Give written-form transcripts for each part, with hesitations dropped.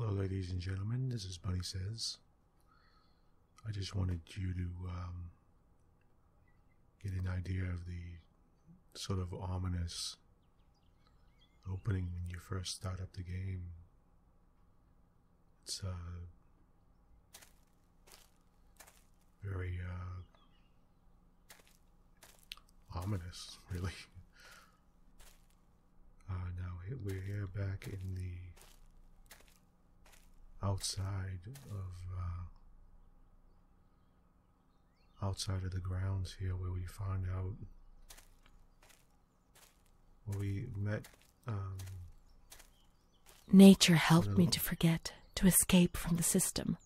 Hello, ladies and gentlemen. This is Bunny Says. I just wanted you to get an idea of the sort of ominous opening when you first start up the game. It's very ominous, really. Now we're here back in the outside of the grounds here, where we found out, where we met. Nature helped me to forget, to escape from the system.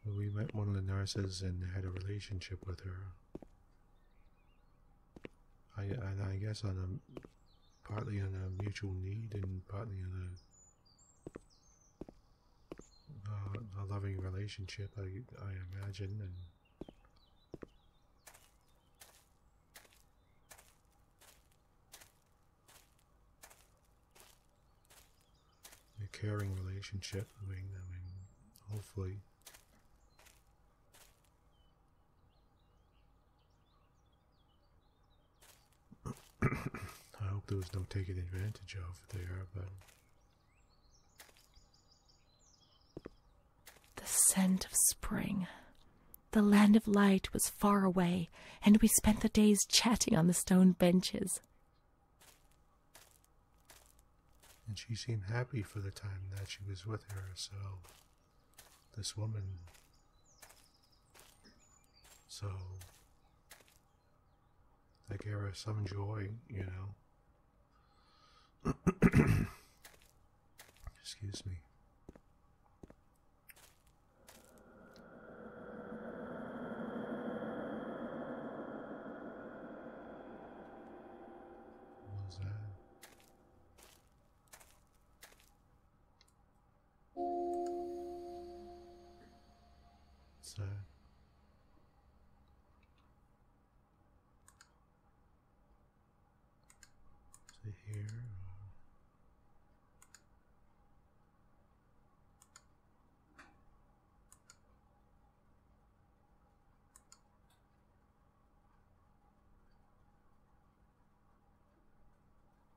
We met one of the nurses and had a relationship with her. I guess partly on a mutual need and partly on a loving relationship, I imagine, and a caring relationship. I mean, hopefully. I hope there was no taken advantage of there, but The scent of spring. The land of light was far away, and we spent the days chatting on the stone benches. and she seemed happy for the time that she was with her, so this woman, so I gave her some joy, you know. Excuse me. What was that? What's that? Is it here?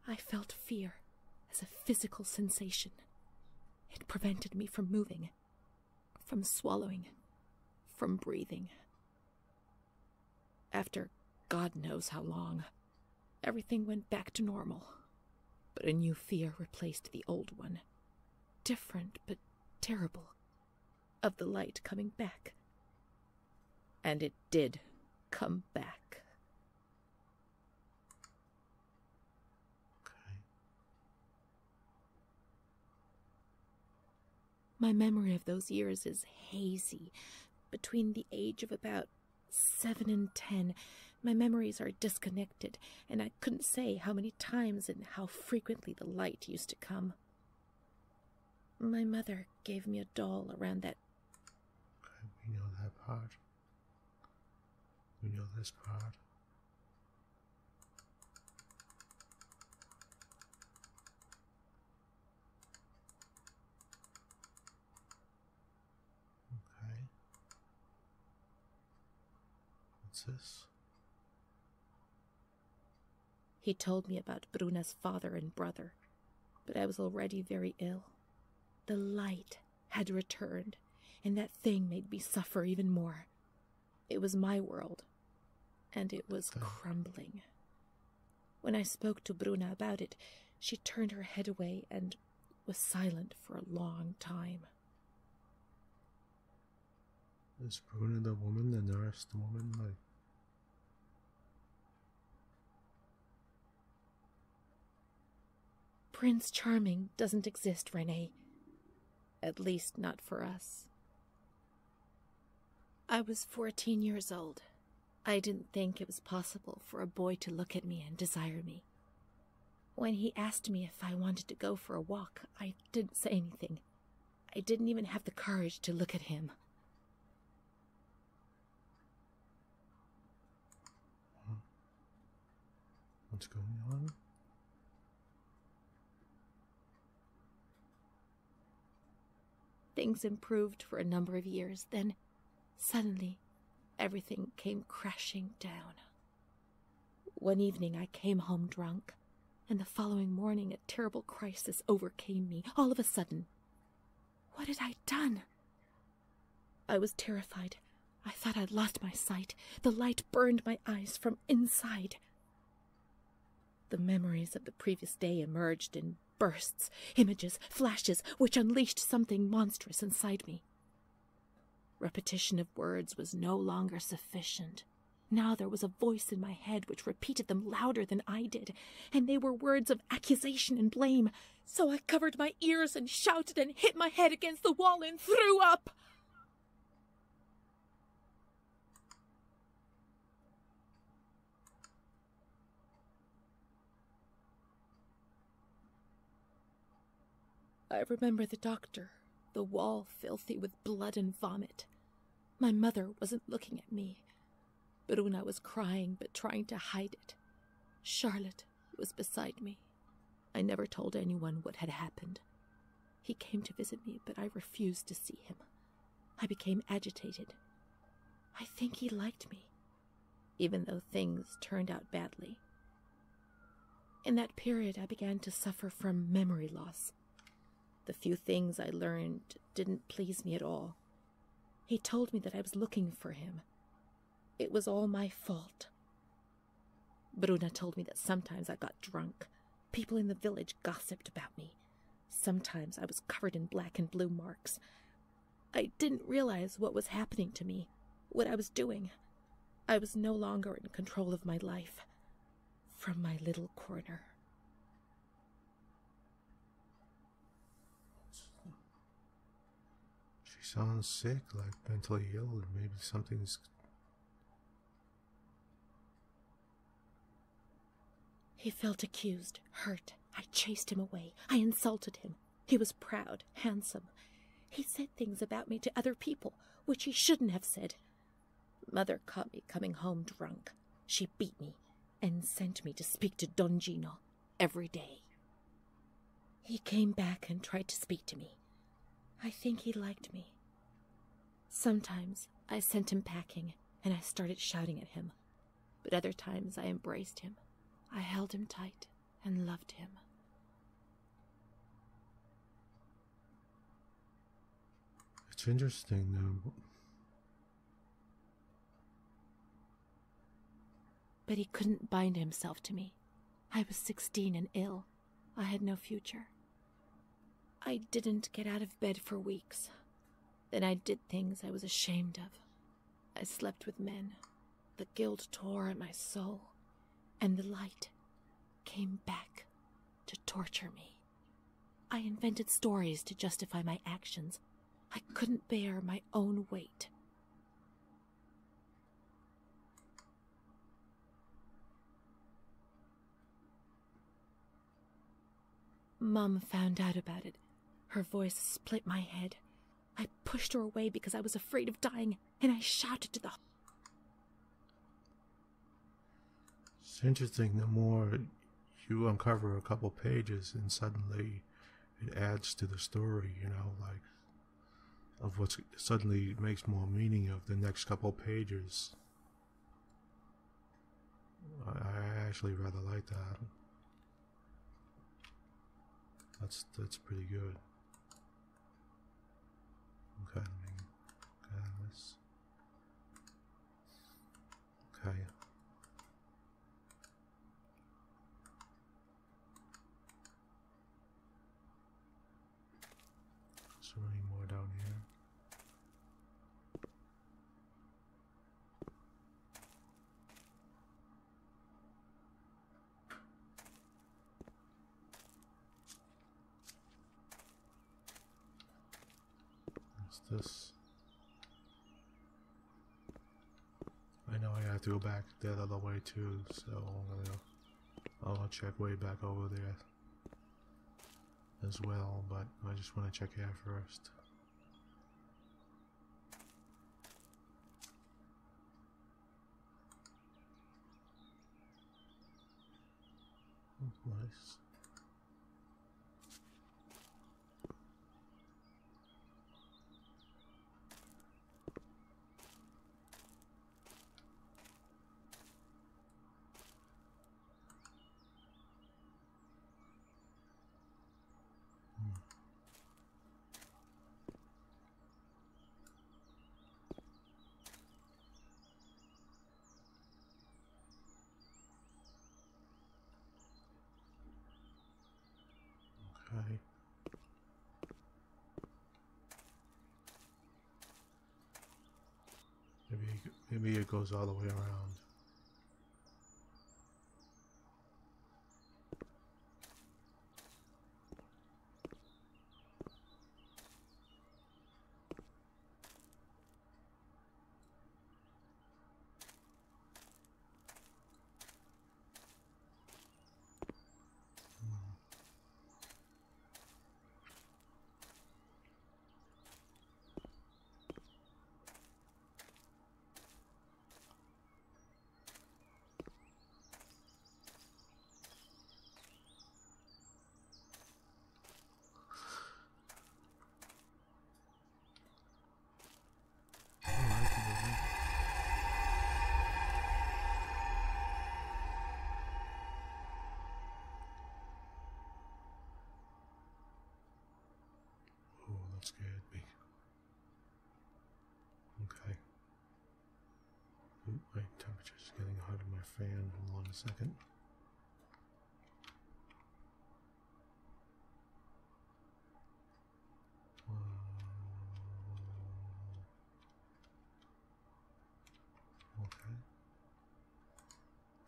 I felt fear as a physical sensation. It prevented me from moving, from swallowing, from breathing. After God knows how long, everything went back to normal, but a new fear replaced the old one. Different but terrible, of the light coming back. And it did come back. My memory of those years is hazy. Between the age of about 7 and 10, my memories are disconnected, and I couldn't say how many times and how frequently the light used to come. My mother gave me a doll around that. Okay, we know that part. We know this part. Okay. What's this? He told me about Bruna's father and brother, but I was already very ill. The light had returned, and that thing made me suffer even more. It was my world, and it was crumbling. When I spoke to Bruna about it, she turned her head away and was silent for a long time. Is Bruna the woman, the nurse, the woman, like... Prince Charming doesn't exist, Renee. At least not for us. I was 14 years old. I didn't think it was possible for a boy to look at me and desire me. When he asked me if I wanted to go for a walk, I didn't say anything. I didn't even have the courage to look at him. What's going on? Things improved for a number of years, then suddenly everything came crashing down. One evening I came home drunk, and the following morning a terrible crisis overcame me all of a sudden. What had I done? I was terrified. I thought I'd lost my sight. The light burned my eyes from inside. The memories of the previous day emerged in bursts, images, flashes, which unleashed something monstrous inside me. Repetition of words was no longer sufficient. Now there was a voice in my head which repeated them louder than I did, and they were words of accusation and blame. So I covered my ears and shouted and hit my head against the wall and threw up. I remember the doctor, the wall filthy with blood and vomit. My mother wasn't looking at me. Bruna was crying but trying to hide it. Charlotte was beside me. I never told anyone what had happened. He came to visit me, but I refused to see him. I became agitated. I think he liked me, even though things turned out badly. In that period, I began to suffer from memory loss. The few things I learned didn't please me at all. He told me that I was looking for him. It was all my fault. Bruna told me that sometimes I got drunk. People in the village gossiped about me. Sometimes I was covered in black and blue marks. I didn't realize what was happening to me, what I was doing. I was no longer in control of my life. From my little corner. She sounds sick, like mentally ill, or maybe something's... He felt accused, hurt. I chased him away. I insulted him. He was proud, handsome. He said things about me to other people, which he shouldn't have said. Mother caught me coming home drunk. She beat me and sent me to speak to Don Gino every day. He came back and tried to speak to me. I think he liked me. Sometimes I sent him packing, and I started shouting at him. But other times I embraced him. I held him tight and loved him. It's interesting, though. But he couldn't bind himself to me. I was 16 and ill. I had no future. I didn't get out of bed for weeks. Then I did things I was ashamed of. I slept with men. The guilt tore at my soul, and the light came back to torture me. I invented stories to justify my actions. I couldn't bear my own weight. Mom found out about it. Her voice split my head. I pushed her away because I was afraid of dying, and I shouted to the... It's interesting, the more you uncover a couple pages and suddenly it adds to the story, you know, like, of what's suddenly makes more meaning of the next couple pages. I actually rather like that. That's pretty good. Okay, let's... Okay. Is there any more down here? What's this? I know I have to go back that other way too, so I'll check way back over there as well, but I just want to check here first. Nice. Maybe it goes all the way around. That scared me. Okay. Ooh, my temperature's getting hot in my fan. Hold on a second. Okay.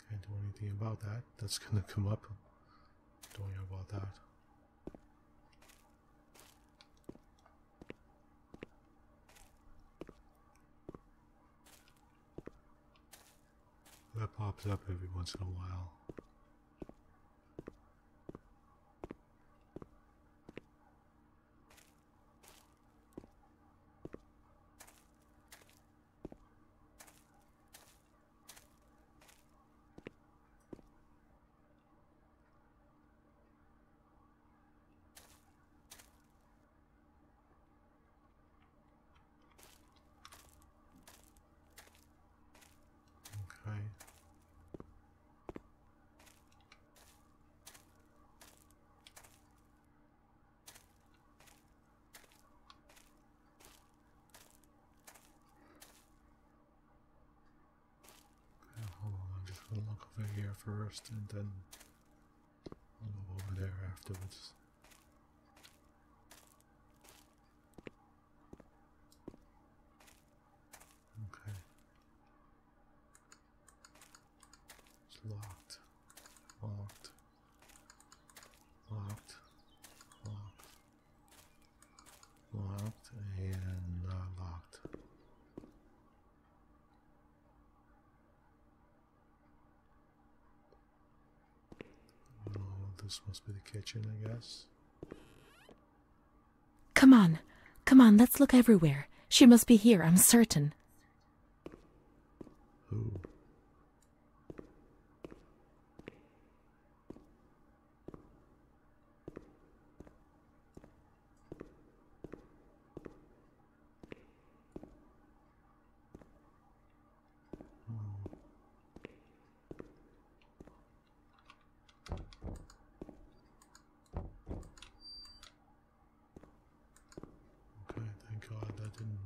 Can't do anything about that. That's gonna come up. Don't worry about that. That pops up every once in a while. Okay. Hold on, I'm just gonna look over here first and then I'll go over there afterwards. Okay. It's locked. Locked. Locked. Locked. Locked and not locked. This must be the kitchen, I guess. Come on. Come on, let's look everywhere. She must be here, I'm certain. Who? Okay, thank God that didn't.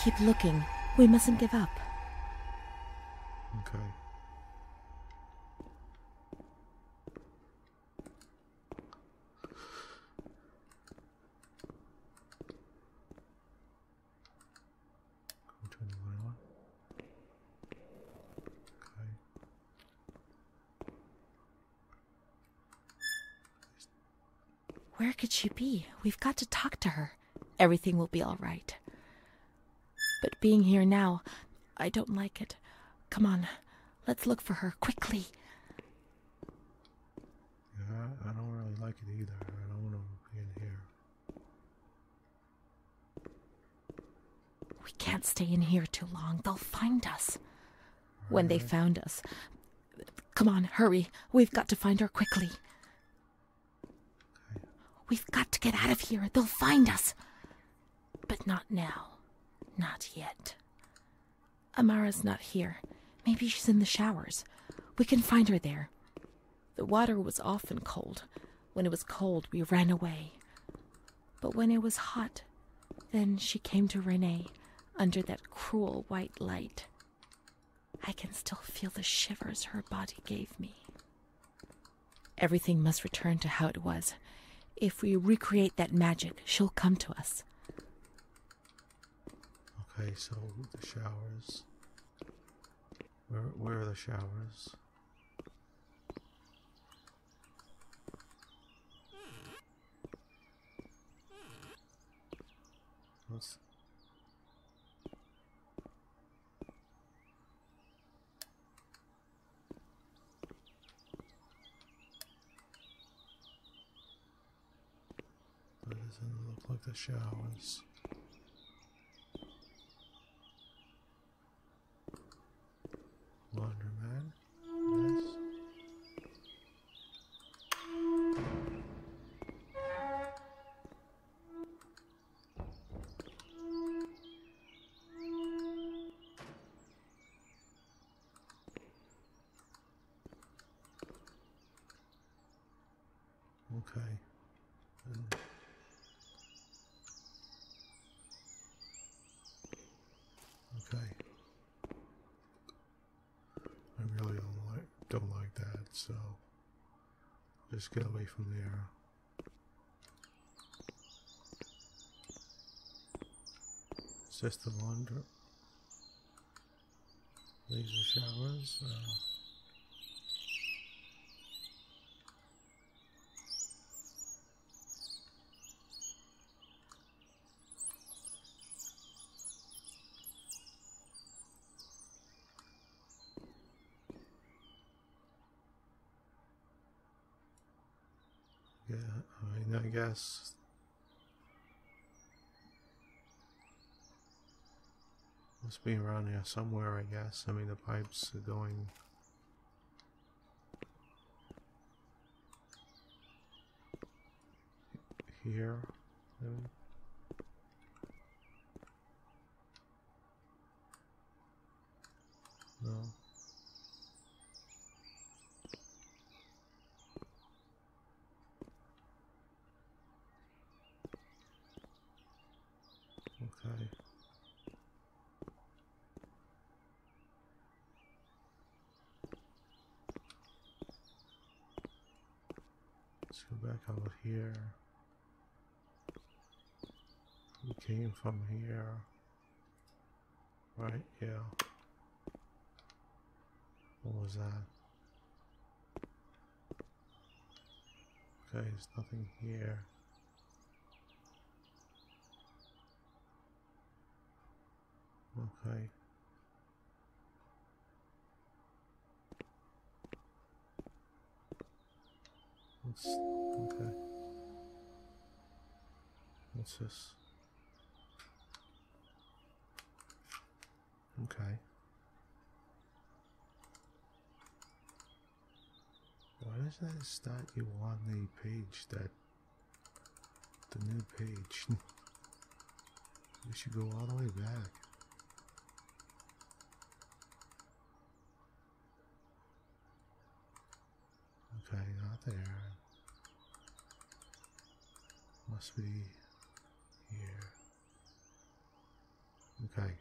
Keep looking. We mustn't give up. Okay. Go turn the light on. Okay. Where could she be? We've got to talk to her. Everything will be all right. But being here now, I don't like it. Come on, let's look for her, quickly. Yeah, I don't really like it either. I don't want to be in here. We can't stay in here too long. They'll find us. When they found us... Come on, hurry. We've got to find her quickly. Okay. We've got to get out of here. They'll find us. But not now. Not yet. Amara's not here. Maybe she's in the showers. We can find her there. The water was often cold. When it was cold, we ran away. But when it was hot, then she came to Renee under that cruel white light. I can still feel the shivers her body gave me. Everything must return to how it was. If we recreate that magic, she'll come to us. Okay, so the showers. Where are the showers? What's... That doesn't look like the showers. Laundromat? Yes. Okay. Okay. I really don't like that, so just get away from there. Is this the laundry? These are showers. Yeah, I guess must be around here somewhere, I guess. I mean, the pipes are going here, maybe? No. Okay. Let's go back out here. We came from here. Right, yeah. What was that? Okay, there's nothing here. Okay. Okay. What's this? Okay. Why doesn't it start you on the page the new page? You should go all the way back. Okay, not there. Must be here. Okay.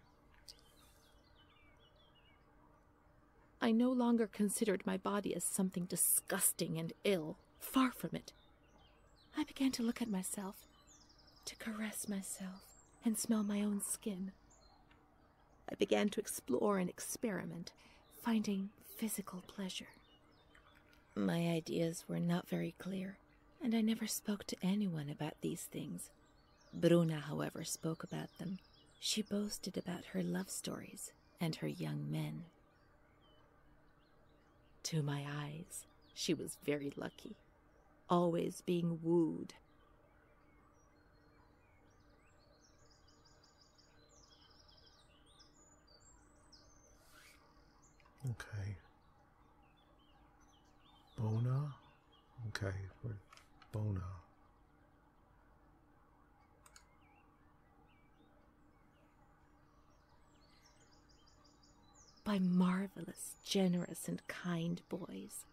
I no longer considered my body as something disgusting and ill. Far from it. I began to look at myself, to caress myself, and smell my own skin. I began to explore and experiment, finding physical pleasure. My ideas were not very clear, and I never spoke to anyone about these things. Bruna, however, spoke about them. She boasted about her love stories and her young men. To my eyes, she was very lucky, always being wooed. Okay. Bona? Okay, we're Bona. By marvelous, generous, and kind boys.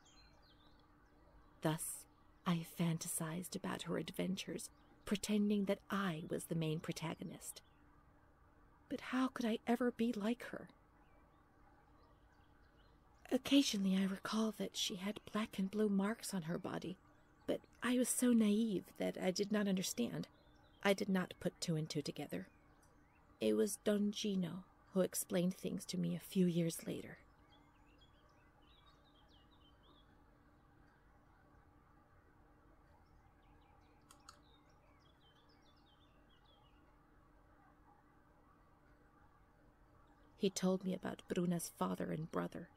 Thus, I fantasized about her adventures, pretending that I was the main protagonist. But how could I ever be like her? Occasionally I recall that she had black and blue marks on her body, but I was so naive that I did not understand. I did not put two and two together. It was Don Gino who explained things to me a few years later. He told me about Bruna's father and brother,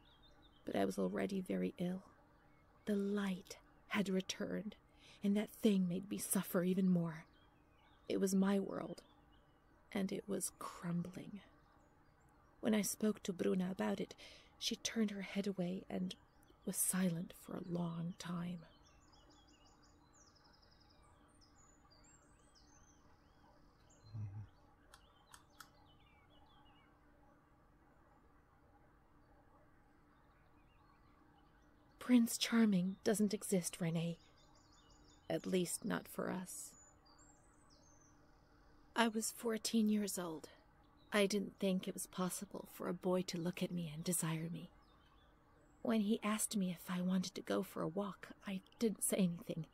but I was already very ill. The light had returned, and that thing made me suffer even more. It was my world, and it was crumbling. When I spoke to Bruna about it, she turned her head away and was silent for a long time. Prince Charming doesn't exist, Renee. At least not for us. I was 14 years old. I didn't think it was possible for a boy to look at me and desire me. When he asked me if I wanted to go for a walk, I didn't say anything.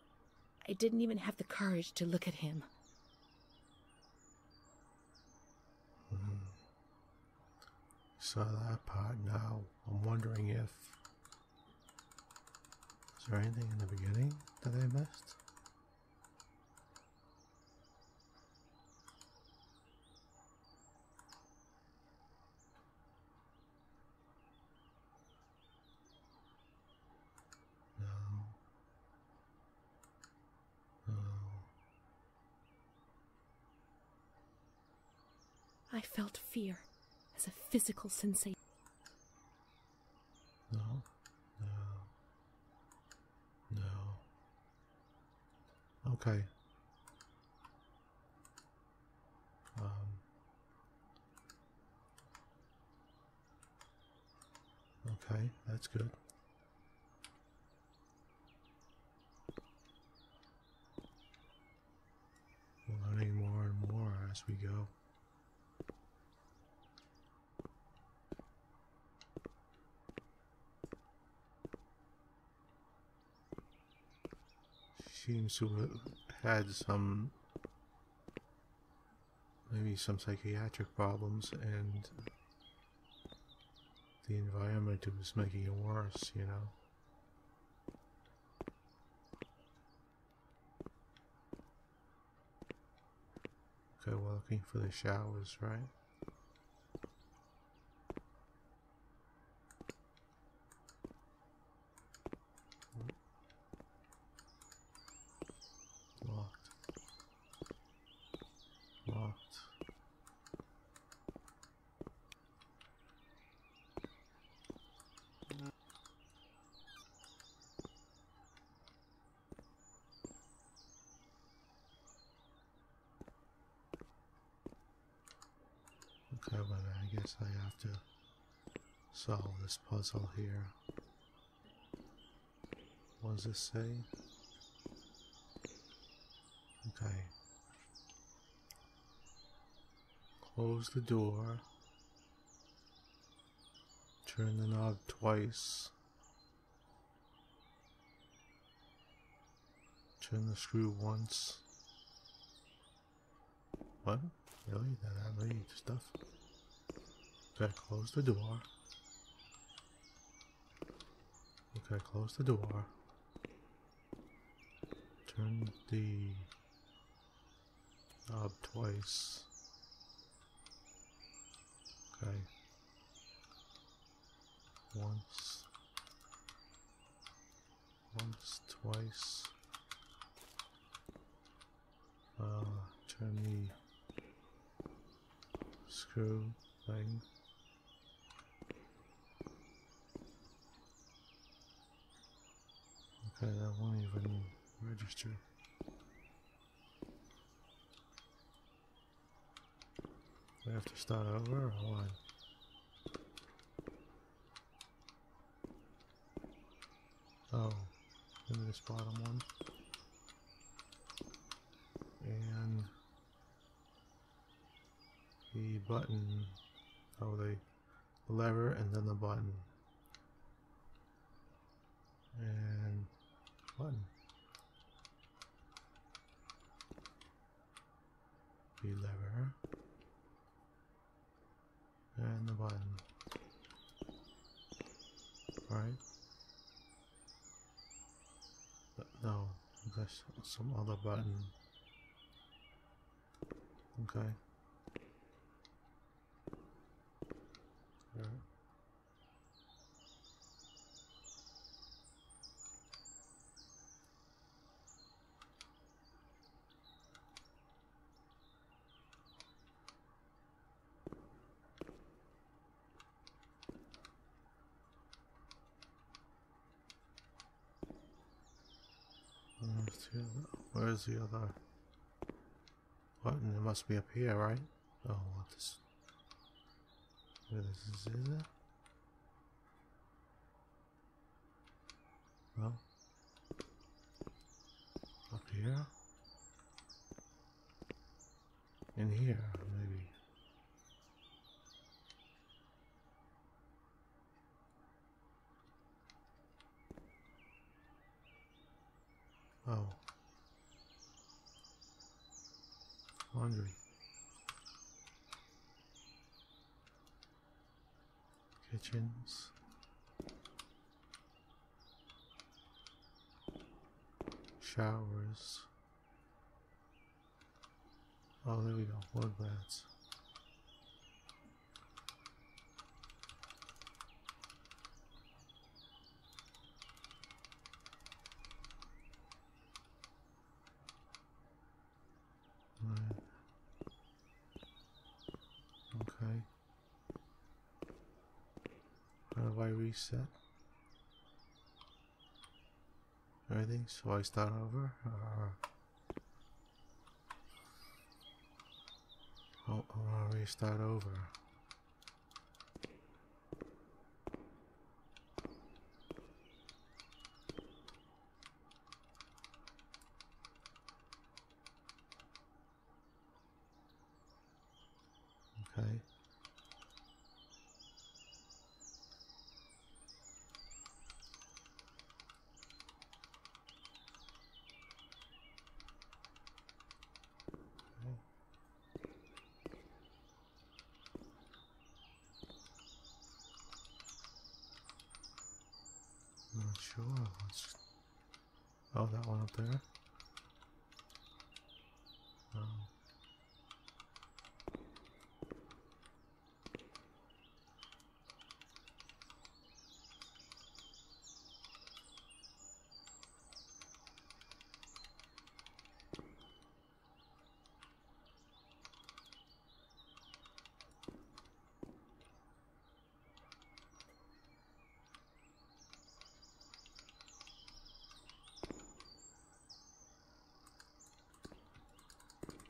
I didn't even have the courage to look at him. Saw that part now. I'm wondering if... Is there anything in the beginning that I missed? No. I felt fear as a physical sensation. No. Okay. Okay, that's good. We're learning more and more as we go. Seems to have had some, maybe some psychiatric problems, and the environment was making it worse, you know. Okay, we're looking for the showers, right? Locked. Okay, but I guess I have to solve this puzzle here. What does this say? Okay. Close the door. Turn the knob twice. Turn the screw once. What? Really? That many stuff? Okay, close the door. Okay, close the door. Turn the knob twice. Okay. Once, twice. Turn the screw thing. Okay, that won't even register. Do I have to start over or what? Oh, maybe this bottom one. And the button. Oh, the lever and then the button. And button. The lever. And the button. Right? But no, there's some other button. Okay. Alright. Where's the other button? It must be up here, right? Oh, what this? Where is it? No. Up here? In here, maybe. Oh. Laundry. Kitchens. Showers. Oh, there we go. Wood beds. Right. Okay. How do I reset everything? So I start over? Or restart over? Okay. Not sure. Oh, that one up there. Oh.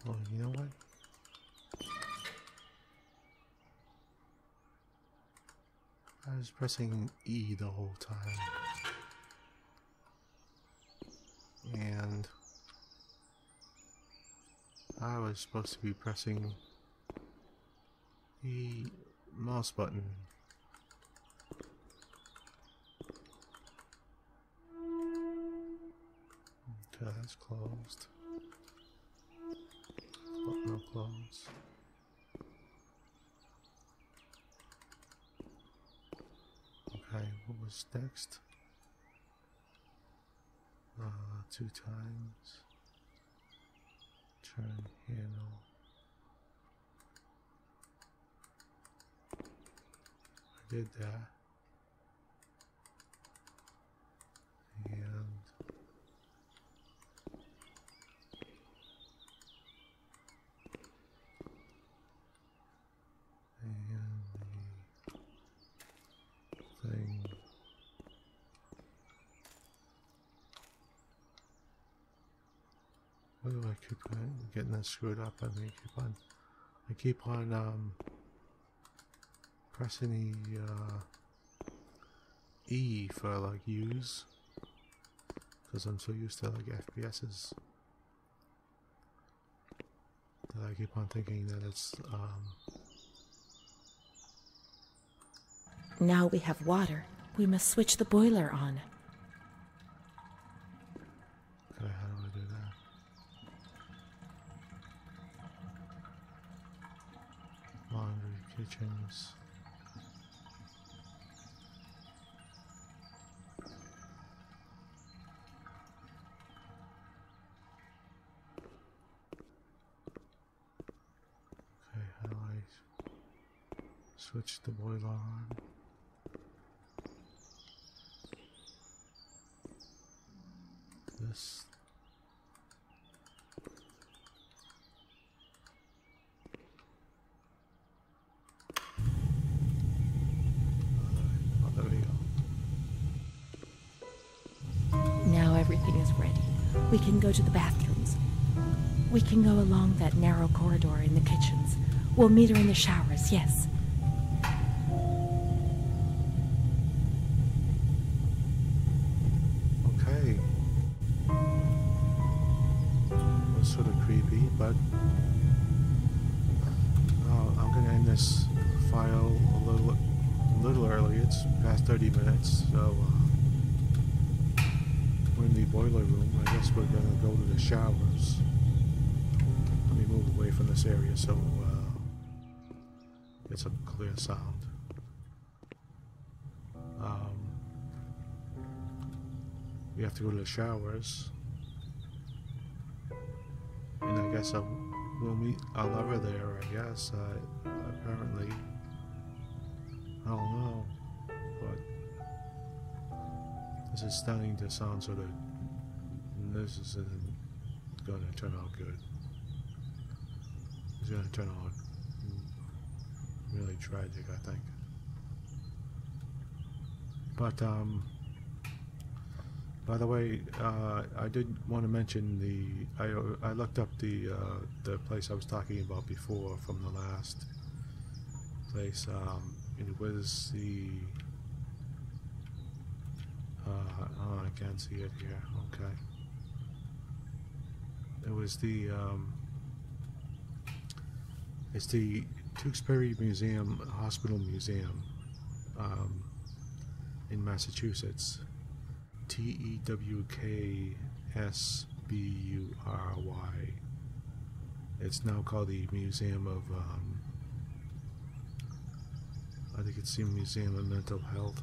Oh, you know what? I was pressing E the whole time. And I was supposed to be pressing the mouse button. Okay, that's closed. Oh, no close. Okay, what was next? 2 times. Turn handle. I did that. Why do I keep getting that screwed up? I keep on pressing the E for like use, because I'm so used to like FPSs that I keep on thinking that it's Now we have water. We must switch the boiler on. laundry, kitchens. Okay, how do I switch the boiler on? This. Oh, there we go. Now everything is ready. We can go to the bathrooms. We can go along that narrow corridor in the kitchens. We'll meet her in the showers, yes. Okay. Was sort of creepy, but I'm gonna end this file a little early. It's past 30 minutes, so we're in the boiler room. I guess we're gonna go to the showers. Let me move away from this area so get some clear sound. We have to go to the showers, and I guess we'll meet our lover there. I guess apparently, I don't know, but this is starting to sound sort of. This isn't going to turn out good. It's going to turn out really tragic, I think. But by the way, I did want to mention I looked up the place I was talking about before from the last place. It was the oh, I can't see it here. Okay, it was the it's the Tewksbury Hospital Museum in Massachusetts. Tewksbury. It's now called the Museum of I think it's the Museum of Mental Health,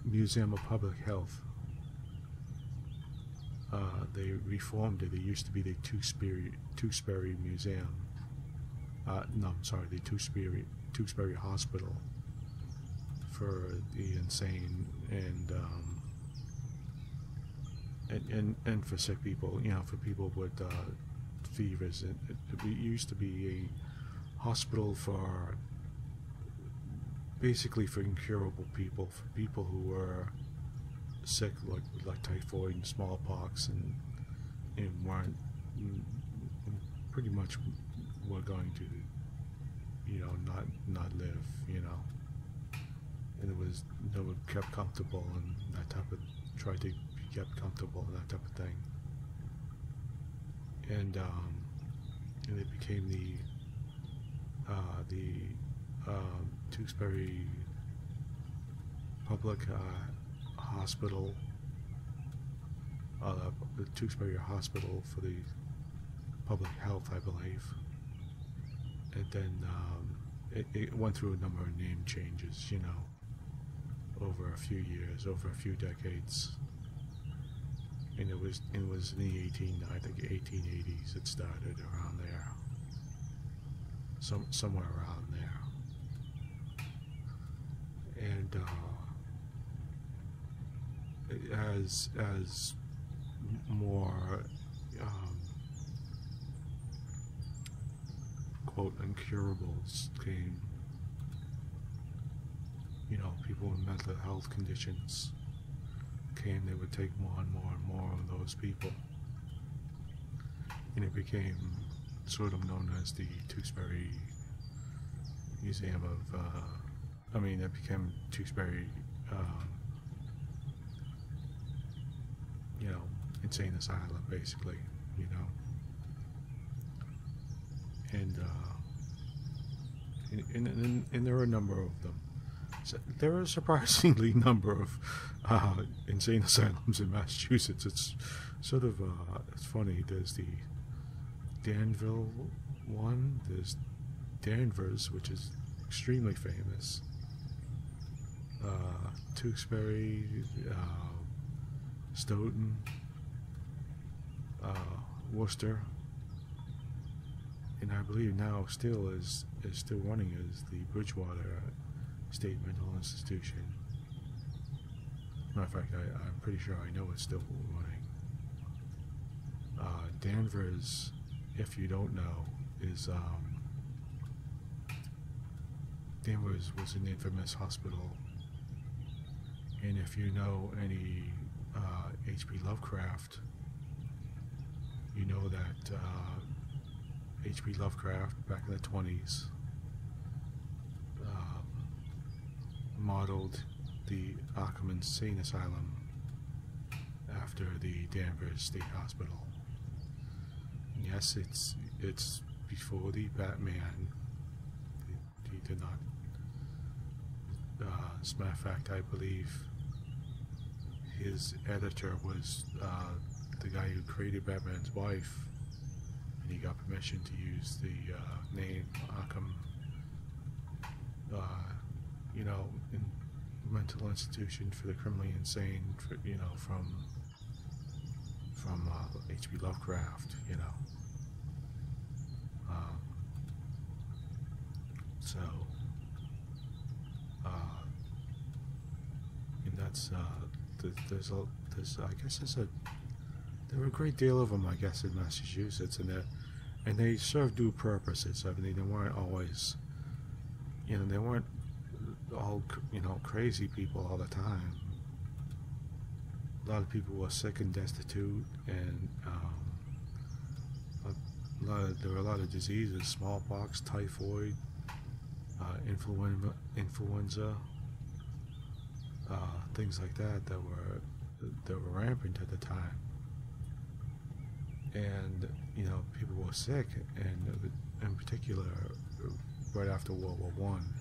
Museum of Public Health. They reformed it. It used to be the Tewksbury Museum. No, I'm sorry, the Tewksbury Hospital for the insane and for sick people, you know, for people with fevers. It used to be a hospital for basically for incurable people, for people who were sick like typhoid and smallpox and weren't pretty much were going to, you know, not live, you know. And it was no one kept comfortable and that type of tried to be kept comfortable and that type of thing. And it became the Tewksbury Public Hospital, the Tewksbury Hospital for the Public Health, I believe. And then it went through a number of name changes, you know, over a few years, over a few decades. And it was in the 1880s it started, around there. Somewhere around there. And as more quote incurables came, you know, people with mental health conditions came, they would take more and more and more of those people, and it became sort of known as the Tewksbury Museum of it became Tewksbury you know, insane asylum, basically, you know. And there are a number of them. So there are a surprisingly number of insane asylums in Massachusetts. It's sort of it's funny. There's the Danville one. There's Danvers, which is extremely famous. Tewksbury, Stoughton, Worcester, and I believe now still is still running as the Bridgewater State Mental Institution. Matter of fact, I'm pretty sure I know it's still running. Danvers, if you don't know, is Danvers was an infamous hospital, and if you know any H.P. Lovecraft, you know that H.P. Lovecraft back in the 20s modeled the Arkham Insane Asylum after the Danvers State Hospital. And yes, it's before the Batman. He did not. As a matter of fact, I believe his editor was the guy who created Batman's wife, and he got permission to use the name Arkham, in mental institution for the criminally insane, from H.P. Lovecraft, so, and that's there are a great deal of them, I guess, in Massachusetts, and they serve due purposes. I mean, they weren't always, they weren't all, crazy people all the time. A lot of people were sick and destitute, and there were a lot of diseases: smallpox, typhoid, influenza, things like that were rampant at the time. And people were sick, and in particular, right after World War One.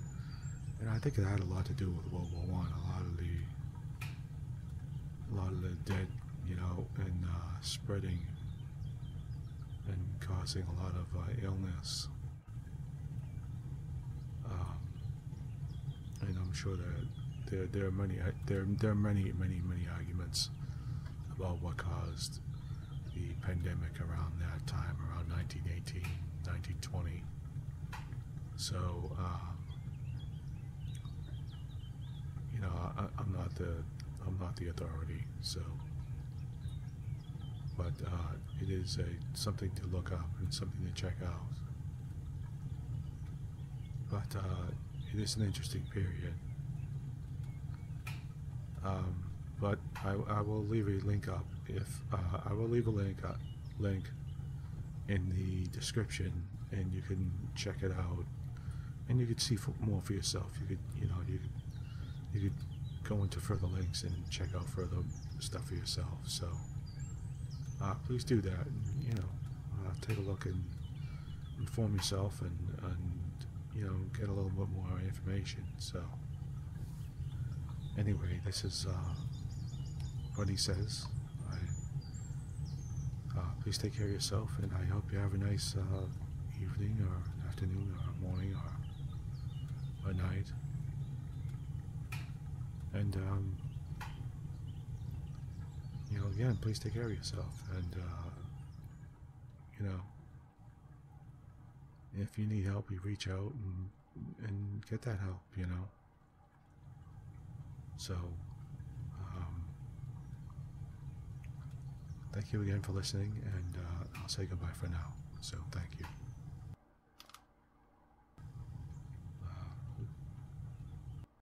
And I think it had a lot to do with World War One. A lot of the dead, and spreading and causing a lot of illness. And I'm sure that there are many arguments about what caused the pandemic around that time, around 1918, 1920. So, I'm not the authority. So, but it is something to look up and something to check out. But it is an interesting period. But I will leave a link up. I will leave a link in the description, and you can check it out, and you could see more for yourself. You could go into further links and check out further stuff for yourself. So please do that. Take a look and inform yourself, and get a little bit more information. So anyway, this is what he says. Please take care of yourself, and I hope you have a nice evening or afternoon or morning or night. And again, please take care of yourself. And if you need help, you reach out and get that help. So, thank you again for listening, and I'll say goodbye for now. So, thank you.